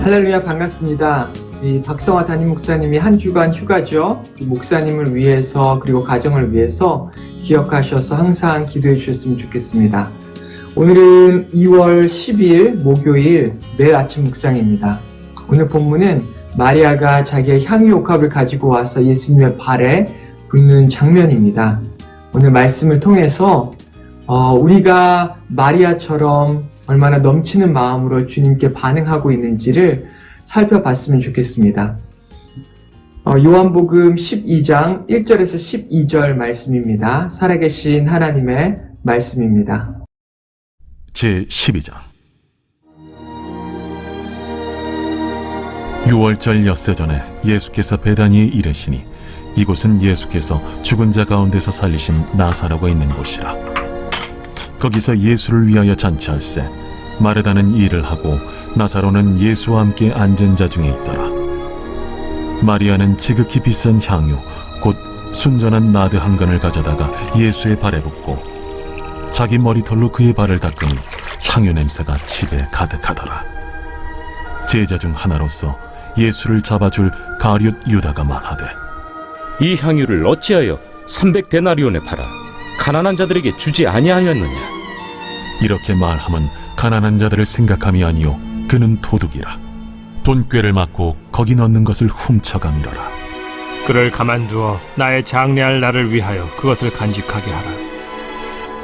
할렐루야, 반갑습니다. 이 박성화 담임 목사님이 한 주간 휴가죠. 목사님을 위해서 그리고 가정을 위해서 기억하셔서 항상 기도해 주셨으면 좋겠습니다. 오늘은 2월 10일 목요일 매일 아침 묵상입니다. 오늘 본문은 마리아가 자기의 향유 옥합을 가지고 와서 예수님의 발에 붓는 장면입니다. 오늘 말씀을 통해서 우리가 마리아처럼 얼마나 넘치는 마음으로 주님께 반응하고 있는지를 살펴봤으면 좋겠습니다. 요한복음 12장 1절에서 12절 말씀입니다. 살아계신 하나님의 말씀입니다. 제12장 6월절 엿새 전에 예수께서 베다니에 이르시니 이곳은 예수께서 죽은 자 가운데서 살리신 나사로가 있는 곳이라. 거기서 예수를 위하여 잔치할세 마르다는 일을 하고 나사로는 예수와 함께 앉은 자 중에 있더라. 마리아는 지극히 비싼 향유 곧 순전한 나드 한 근을 가져다가 예수의 발에 붓고 자기 머리털로 그의 발을 닦으니 향유 냄새가 집에 가득하더라. 제자 중 하나로서 예수를 잡아줄 가룟 유다가 말하되 이 향유를 어찌하여 300데나리온에 팔아 가난한 자들에게 주지 아니하였느냐. 이렇게 말함은 가난한 자들을 생각함이 아니요 그는 도둑이라. 돈꾀를 맞고 거기 넣는 것을 훔쳐가미러라. 그를 가만두어 나의 장래할 날을 위하여 그것을 간직하게 하라.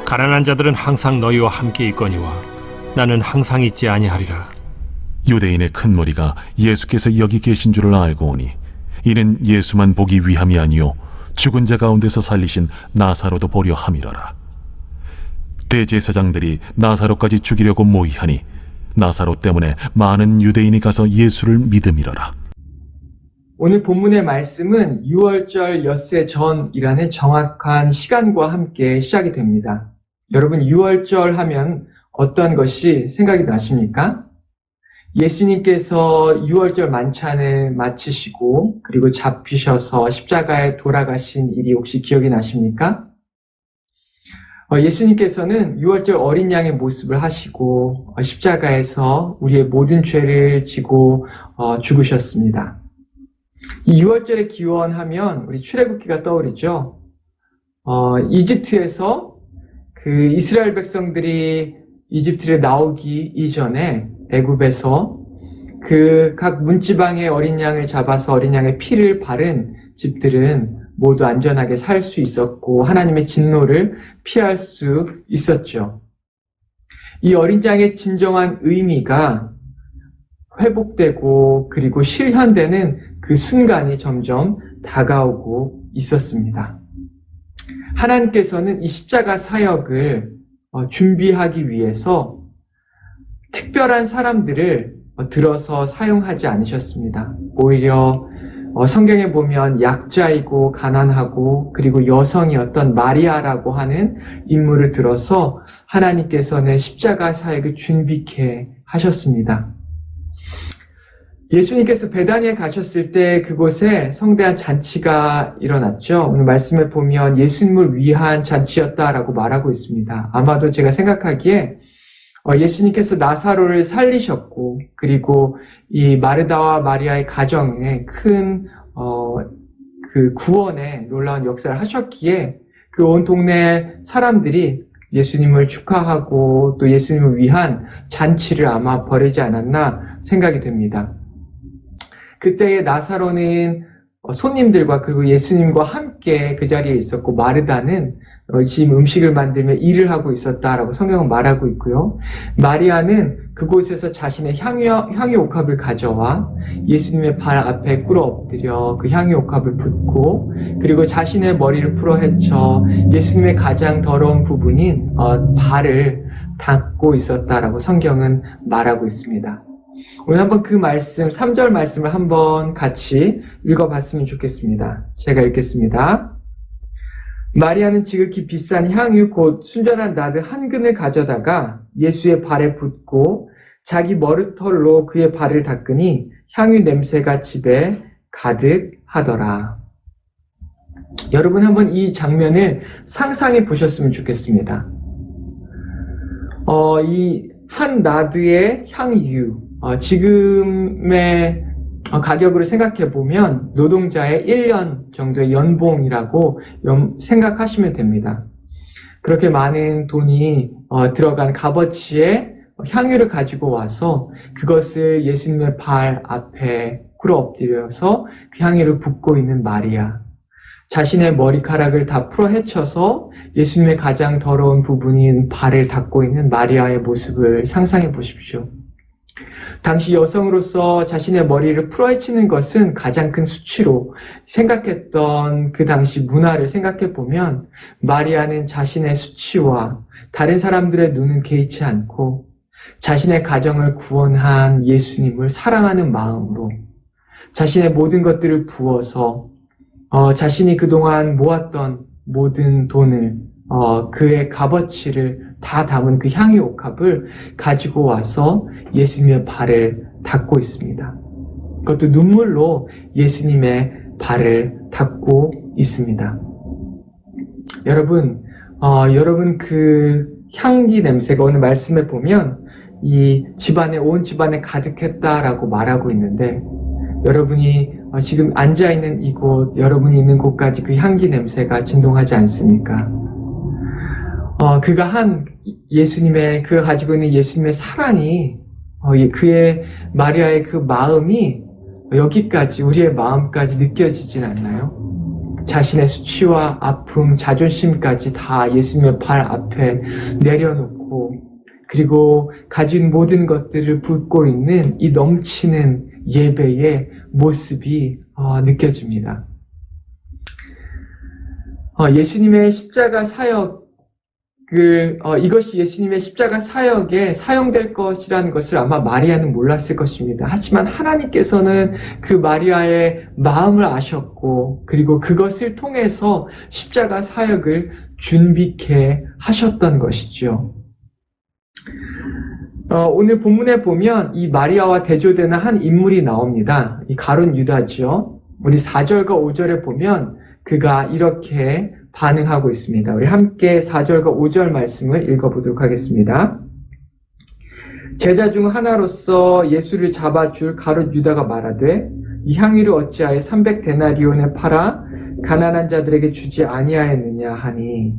가난한 자들은 항상 너희와 함께 있거니와 나는 항상 있지 아니하리라. 유대인의 큰 무리가 예수께서 여기 계신 줄을 알고 오니 이는 예수만 보기 위함이 아니요 죽은 자 가운데서 살리신 나사로도 보려 함이러라. 대제사장들이 나사로까지 죽이려고 모의하니 나사로 때문에 많은 유대인이 가서 예수를 믿음이러라. 오늘 본문의 말씀은 6월절 엿새 전이라는 정확한 시간과 함께 시작이 됩니다. 여러분, 6월절 하면 어떤 것이 생각이 나십니까? 예수님께서 6월절 만찬을 마치시고 그리고 잡히셔서 십자가에 돌아가신 일이 혹시 기억이 나십니까? 예수님께서는 6월절 어린 양의 모습을 하시고 십자가에서 우리의 모든 죄를 지고 죽으셨습니다. 이 6월절의 기원하면 우리 출애굽기가 떠오르죠. 이집트에서 그 이스라엘 백성들이 이집트를 나오기 이전에 애굽에서 그 각 문지방의 어린 양을 잡아서 어린 양의 피를 바른 집들은 모두 안전하게 살 수 있었고 하나님의 진노를 피할 수 있었죠. 이 어린 양의 진정한 의미가 회복되고 그리고 실현되는 그 순간이 점점 다가오고 있었습니다. 하나님께서는 이 십자가 사역을 준비하기 위해서 특별한 사람들을 들어서 사용하지 않으셨습니다. 오히려 성경에 보면 약자이고 가난하고 그리고 여성이었던 마리아라고 하는 인물을 들어서 하나님께서는 십자가 사역을 준비케 하셨습니다. 예수님께서 베다니에 가셨을 때 그곳에 성대한 잔치가 일어났죠. 오늘 말씀을 보면 예수님을 위한 잔치였다라고 말하고 있습니다. 아마도 제가 생각하기에 예수님께서 나사로를 살리셨고 그리고 이 마르다와 마리아의 가정에 큰 그 구원의 놀라운 역사를 하셨기에 그 온 동네 사람들이 예수님을 축하하고 또 예수님을 위한 잔치를 아마 벌이지 않았나 생각이 됩니다. 그때의 나사로는 손님들과 그리고 예수님과 함께 그 자리에 있었고 마르다는 지금 음식을 만들며 일을 하고 있었다라고 성경은 말하고 있고요. 마리아는 그곳에서 자신의 향유 옥합을 가져와 예수님의 발 앞에 꿇어 엎드려 그 향유 옥합을 붓고 그리고 자신의 머리를 풀어헤쳐 예수님의 가장 더러운 부분인 발을 닦고 있었다라고 성경은 말하고 있습니다. 오늘 한번 그 말씀, 3절 말씀을 한번 같이 읽어봤으면 좋겠습니다. 제가 읽겠습니다. 마리아는 지극히 비싼 향유 곧 순전한 나드 한 근을 가져다가 예수의 발에 붓고 자기 머리털로 그의 발을 닦으니 향유 냄새가 집에 가득하더라. 여러분 한번 이 장면을 상상해 보셨으면 좋겠습니다. 이 한 나드의 향유, 지금의 가격으로 생각해 보면 노동자의 1년 정도의 연봉이라고 생각하시면 됩니다. 그렇게 많은 돈이 들어간 값어치의 향유를 가지고 와서 그것을 예수님의 발 앞에 꿇어 엎드려서 그 향유를 붓고 있는 마리아. 자신의 머리카락을 다 풀어 헤쳐서 예수님의 가장 더러운 부분인 발을 닦고 있는 마리아의 모습을 상상해 보십시오. 당시 여성으로서 자신의 머리를 풀어 헤치는 것은 가장 큰 수치로 생각했던 그 당시 문화를 생각해 보면 마리아는 자신의 수치와 다른 사람들의 눈은 개의치 않고 자신의 가정을 구원한 예수님을 사랑하는 마음으로 자신의 모든 것들을 부어서 자신이 그동안 모았던 모든 돈을 그의 값어치를 다 담은 그 향유 옥합을 가지고 와서 예수님의 발을 닦고 있습니다. 그것도 눈물로 예수님의 발을 닦고 있습니다. 여러분 그 향기 냄새가 오늘 말씀에 보면 이 집안에 온 집안에 가득했다라고 말하고 있는데 여러분이 지금 앉아있는 이곳, 여러분이 있는 곳까지 그 향기 냄새가 진동하지 않습니까? 그가 가지고 있는 예수님의 사랑이, 그의, 마리아의 그 마음이 여기까지, 우리의 마음까지 느껴지진 않나요? 자신의 수치와 아픔, 자존심까지 다 예수님의 발 앞에 내려놓고, 그리고 가진 모든 것들을 붓고 있는 이 넘치는 예배의 모습이 느껴집니다. 예수님의 십자가 사역을 이것이 예수님의 십자가 사역에 사용될 것이라는 것을 아마 마리아는 몰랐을 것입니다. 하지만 하나님께서는 그 마리아의 마음을 아셨고 그리고 그것을 통해서 십자가 사역을 준비케 하셨던 것이죠. 오늘 본문에 보면 이 마리아와 대조되는 한 인물이 나옵니다. 이 가룟 유다죠. 우리 4절과 5절에 보면 그가 이렇게 반응하고 있습니다. 우리 함께 4절과 5절 말씀을 읽어보도록 하겠습니다. 제자 중 하나로서 예수를 잡아줄 가룟 유다가 말하되 이 향유를 어찌하여 300데나리온에 팔아 가난한 자들에게 주지 아니하였느냐 하니,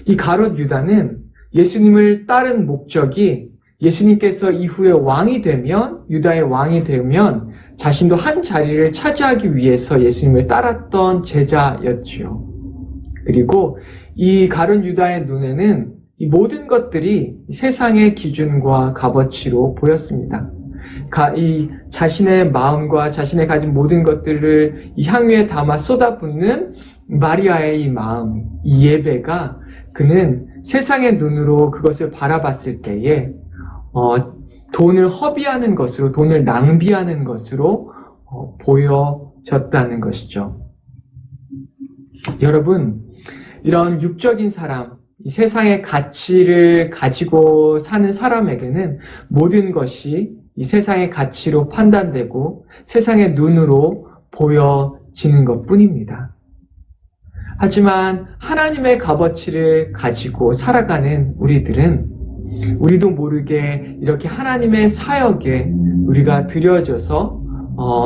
이 가룟 유다는 예수님을 따른 목적이 예수님께서 이후에 왕이 되면, 유다의 왕이 되면 자신도 한 자리를 차지하기 위해서 예수님을 따랐던 제자였지요. 그리고 이 가룟 유다의 눈에는 이 모든 것들이 세상의 기준과 값어치로 보였습니다. 이 자신의 마음과 자신의 가진 모든 것들을 이 향유에 담아 쏟아붓는 마리아의 이 마음, 이 예배가 그는 세상의 눈으로 그것을 바라봤을 때에 돈을 허비하는 것으로, 돈을 낭비하는 것으로 보여졌다는 것이죠. 여러분, 이런 육적인 사람, 이 세상의 가치를 가지고 사는 사람에게는 모든 것이 이 세상의 가치로 판단되고 세상의 눈으로 보여지는 것뿐입니다. 하지만 하나님의 값어치를 가지고 살아가는 우리도 모르게 이렇게 하나님의 사역에 우리가 들여져서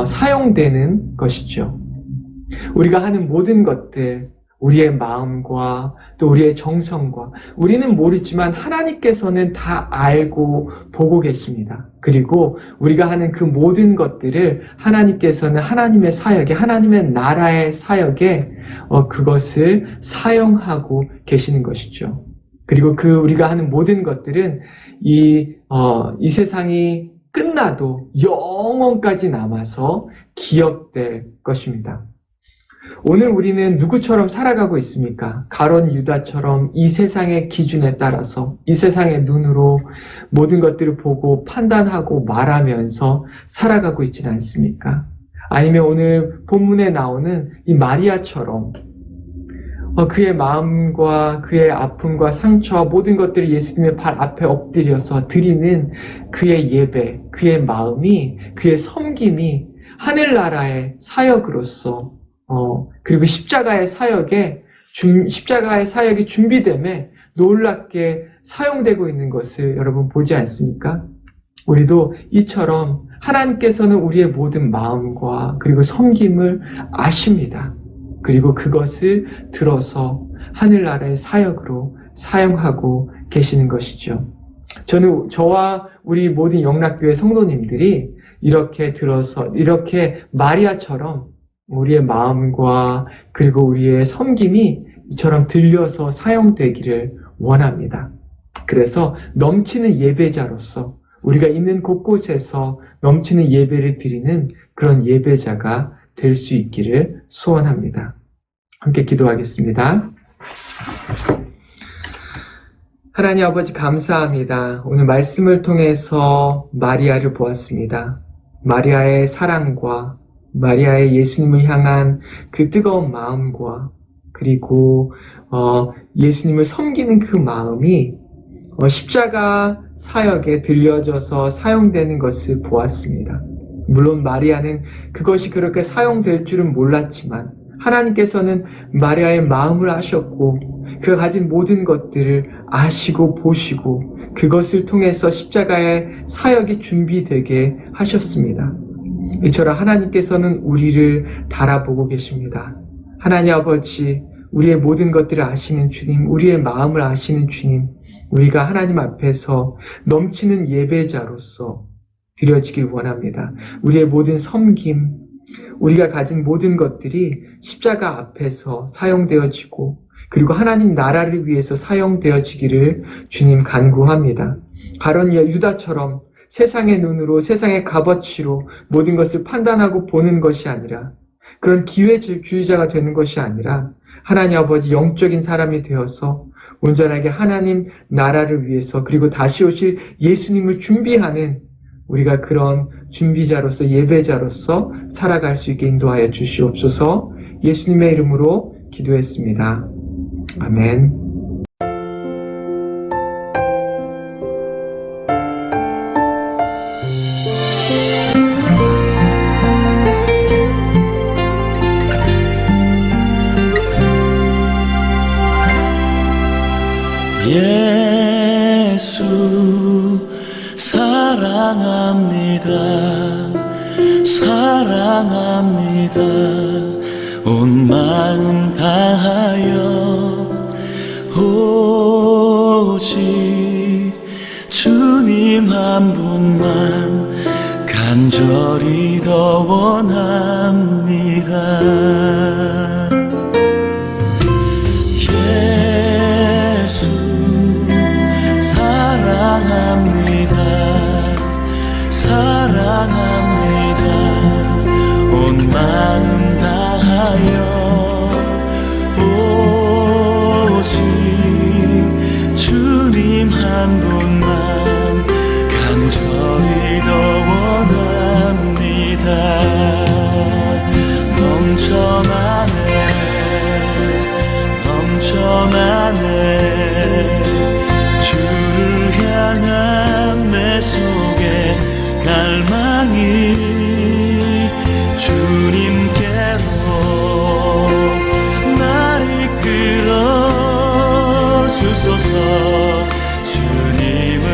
사용되는 것이죠. 우리가 하는 모든 것들, 우리의 마음과 또 우리의 정성과, 우리는 모르지만 하나님께서는 다 알고 보고 계십니다. 그리고 우리가 하는 그 모든 것들을 하나님께서는 하나님의 사역에, 하나님의 나라의 사역에 그것을 사용하고 계시는 것이죠. 그리고 우리가 하는 모든 것들은 이 세상이 끝나도 영원까지 남아서 기억될 것입니다. 오늘 우리는 누구처럼 살아가고 있습니까? 가룟 유다처럼 이 세상의 기준에 따라서, 이 세상의 눈으로 모든 것들을 보고 판단하고 말하면서 살아가고 있지는 않습니까? 아니면 오늘 본문에 나오는 이 마리아처럼 그의 마음과 그의 아픔과 상처와 모든 것들을 예수님의 발 앞에 엎드려서 드리는 그의 예배, 그의 마음이, 그의 섬김이 하늘나라의 사역으로서 그리고 십자가의 사역이 준비됨에 놀랍게 사용되고 있는 것을 여러분 보지 않습니까? 우리도 이처럼 하나님께서는 우리의 모든 마음과 그리고 섬김을 아십니다. 그리고 그것을 들어서 하늘나라의 사역으로 사용하고 계시는 것이죠. 저는 저와 우리 모든 영락교회 성도님들이 이렇게 들어서 이렇게 마리아처럼 우리의 마음과 그리고 우리의 섬김이 이처럼 들려서 사용되기를 원합니다. 그래서 넘치는 예배자로서 우리가 있는 곳곳에서 넘치는 예배를 드리는 그런 예배자가 될 수 있기를 소원합니다. 함께 기도하겠습니다. 하나님 아버지 감사합니다. 오늘 말씀을 통해서 마리아를 보았습니다. 마리아의 사랑과 마리아의 예수님을 향한 그 뜨거운 마음과 그리고 예수님을 섬기는 그 마음이 십자가 사역에 들려져서 사용되는 것을 보았습니다. 물론 마리아는 그것이 그렇게 사용될 줄은 몰랐지만 하나님께서는 마리아의 마음을 아셨고 그가 가진 모든 것들을 아시고 보시고 그것을 통해서 십자가의 사역이 준비되게 하셨습니다. 이처럼 하나님께서는 우리를 달아보고 계십니다. 하나님 아버지, 우리의 모든 것들을 아시는 주님, 우리의 마음을 아시는 주님, 우리가 하나님 앞에서 넘치는 예배자로서 드려지길 원합니다. 우리의 모든 섬김, 우리가 가진 모든 것들이 십자가 앞에서 사용되어지고 그리고 하나님 나라를 위해서 사용되어지기를 주님 간구합니다. 가룟 유다처럼 세상의 눈으로 세상의 값어치로 모든 것을 판단하고 보는 것이 아니라 그런 기회주의자가 되는 것이 아니라 하나님 아버지 영적인 사람이 되어서 온전하게 하나님 나라를 위해서 그리고 다시 오실 예수님을 준비하는 우리가 그런 준비자로서 예배자로서 살아갈 수 있게 인도하여 주시옵소서. 예수님의 이름으로 기도했습니다. 아멘. 예수 사랑합니다. 사랑합니다. 온 마음 다하여 오직 주님 한 분만 간절히 더 원합니다. 예수 사랑합니다. 사랑합니다. 온 마음 다하여 오직 주님 한 분만 간절히 더 원합니다. 넘쳐나네 주를 향한 내 속에 갈망이 주님께로 날 이끌어 주소서. 주님을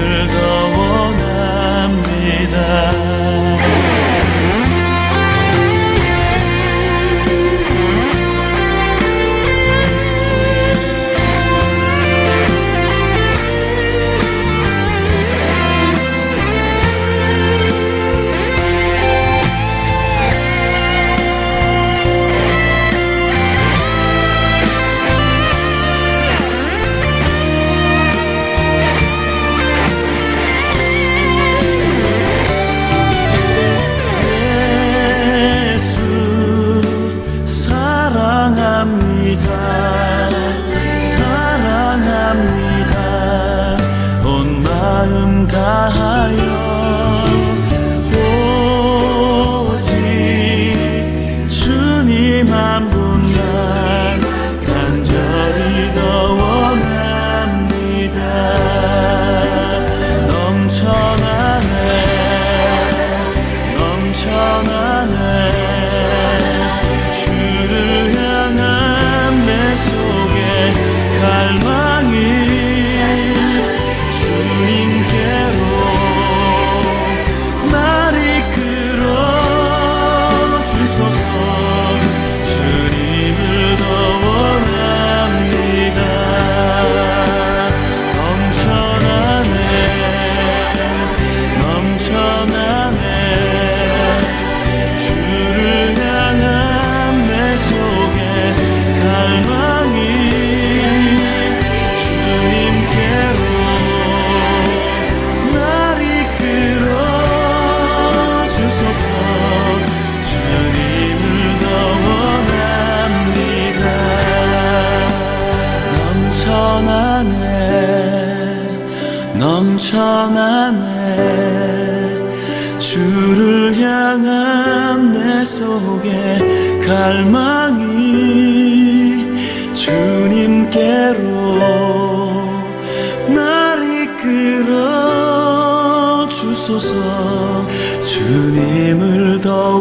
넘쳐나네. 주를 향한 내 속에 갈망이 주님께로 날 이끌어 주소서. 주님을 더